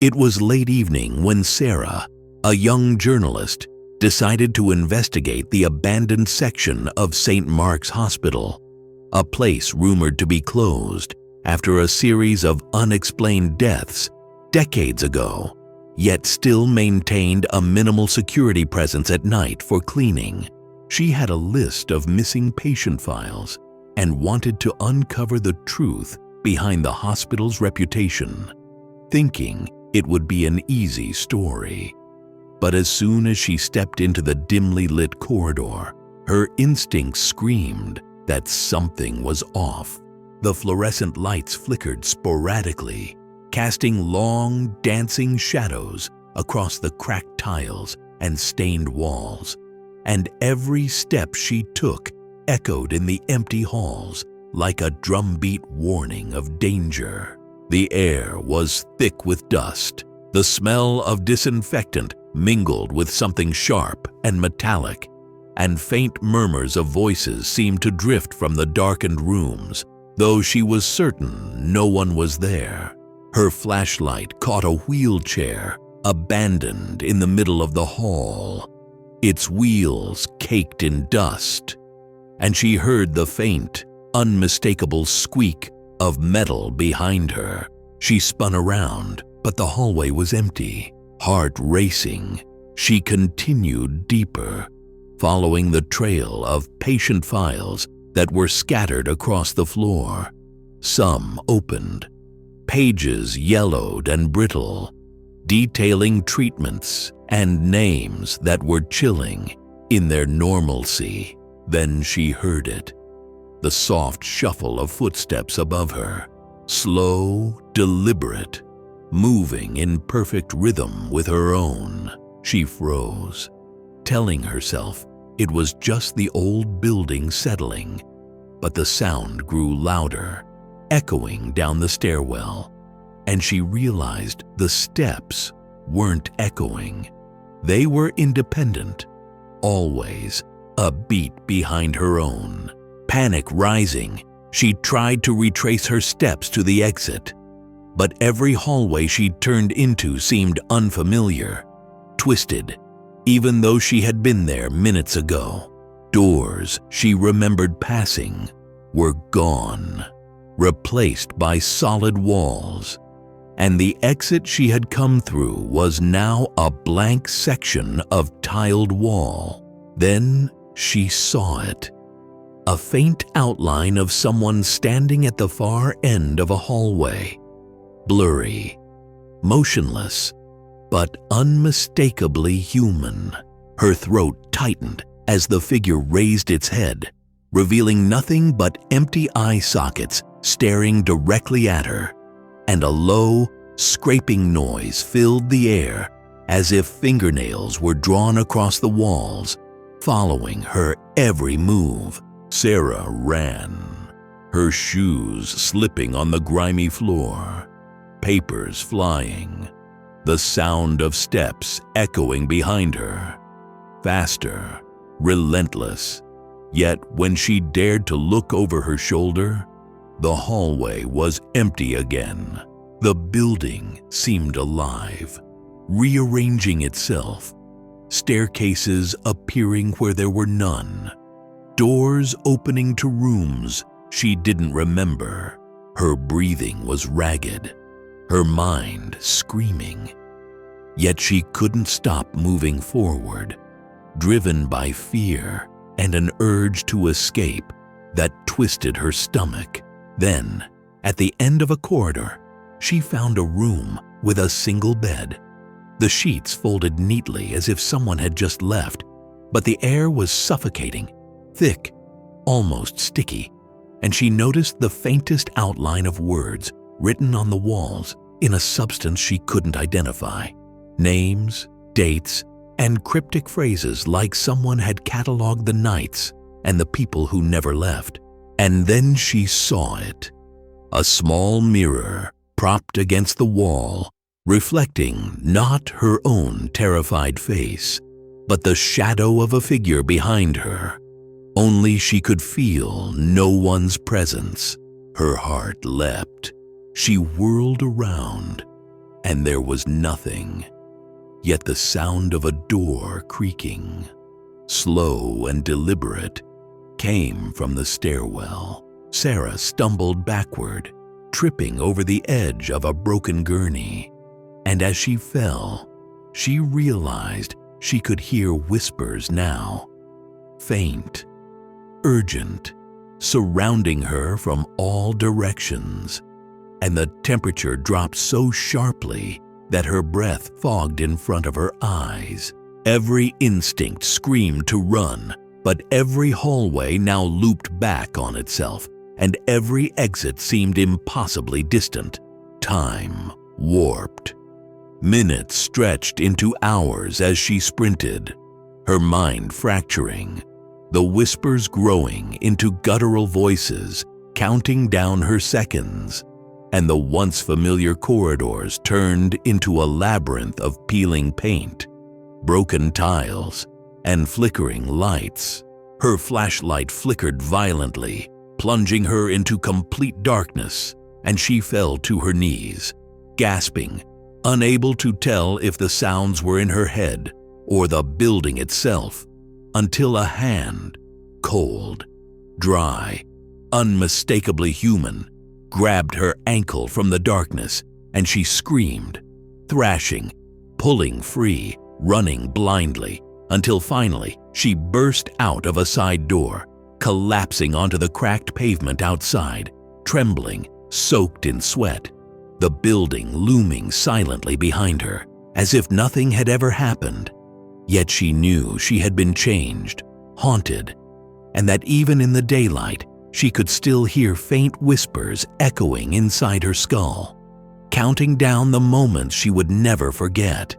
It was late evening when Sarah, a young journalist, decided to investigate the abandoned section of St. Mark's Hospital, a place rumored to be closed after a series of unexplained deaths decades ago, yet still maintained a minimal security presence at night for cleaning. She had a list of missing patient files and wanted to uncover the truth behind the hospital's reputation, thinking it would be an easy story. But as soon as she stepped into the dimly lit corridor, her instincts screamed that something was off. The fluorescent lights flickered sporadically, casting long, dancing shadows across the cracked tiles and stained walls, and every step she took echoed in the empty halls like a drumbeat warning of danger. The air was thick with dust. The smell of disinfectant mingled with something sharp and metallic, and faint murmurs of voices seemed to drift from the darkened rooms, though she was certain no one was there. Her flashlight caught a wheelchair abandoned in the middle of the hall, its wheels caked in dust, and she heard the faint, unmistakable squeak of metal behind her. She spun around, but the hallway was empty. Heart racing, she continued deeper, following the trail of patient files that were scattered across the floor. Some opened, pages yellowed and brittle, detailing treatments and names that were chilling in their normalcy. Then she heard it, the soft shuffle of footsteps above her, slow, deliberate, moving in perfect rhythm with her own. She froze, telling herself it was just the old building settling, but the sound grew louder, echoing down the stairwell, and she realized the steps weren't echoing. They were independent, always a beat behind her own. Panic rising, she tried to retrace her steps to the exit, but every hallway she turned into seemed unfamiliar, twisted, even though she had been there minutes ago. Doors she remembered passing were gone, replaced by solid walls, and the exit she had come through was now a blank section of tiled wall. Then she saw it. A faint outline of someone standing at the far end of a hallway, blurry, motionless, but unmistakably human. Her throat tightened as the figure raised its head, revealing nothing but empty eye sockets staring directly at her, and a low, scraping noise filled the air as if fingernails were drawn across the walls, following her every move. Sarah ran, her shoes slipping on the grimy floor, papers flying, the sound of steps echoing behind her. Faster, relentless. Yet when she dared to look over her shoulder, the hallway was empty again. The building seemed alive, rearranging itself, staircases appearing where there were none, doors opening to rooms she didn't remember. Her breathing was ragged, her mind screaming. Yet she couldn't stop moving forward, driven by fear and an urge to escape that twisted her stomach. Then, at the end of a corridor, she found a room with a single bed. The sheets folded neatly as if someone had just left, but the air was suffocating, thick, almost sticky, and she noticed the faintest outline of words written on the walls in a substance she couldn't identify. Names, dates, and cryptic phrases like someone had cataloged the nights and the people who never left. And then she saw it. A small mirror propped against the wall, reflecting not her own terrified face, but the shadow of a figure behind her. Only she could feel no one's presence. Her heart leapt. She whirled around, and there was nothing. Yet the sound of a door creaking, slow and deliberate, came from the stairwell. Sarah stumbled backward, tripping over the edge of a broken gurney, and as she fell, she realized she could hear whispers now, faint, urgent, surrounding her from all directions, and the temperature dropped so sharply that her breath fogged in front of her eyes. Every instinct screamed to run, but every hallway now looped back on itself, and every exit seemed impossibly distant. Time warped. Minutes stretched into hours as she sprinted, her mind fracturing, the whispers growing into guttural voices, counting down her seconds, and the once familiar corridors turned into a labyrinth of peeling paint, broken tiles, and flickering lights. Her flashlight flickered violently, plunging her into complete darkness, and she fell to her knees, gasping, unable to tell if the sounds were in her head or the building itself, until a hand, cold, dry, unmistakably human, grabbed her ankle from the darkness, and she screamed, thrashing, pulling free, running blindly, until finally she burst out of a side door, collapsing onto the cracked pavement outside, trembling, soaked in sweat, the building looming silently behind her, as if nothing had ever happened. Yet she knew she had been changed, haunted, and that even in the daylight, she could still hear faint whispers echoing inside her skull, counting down the moments she would never forget.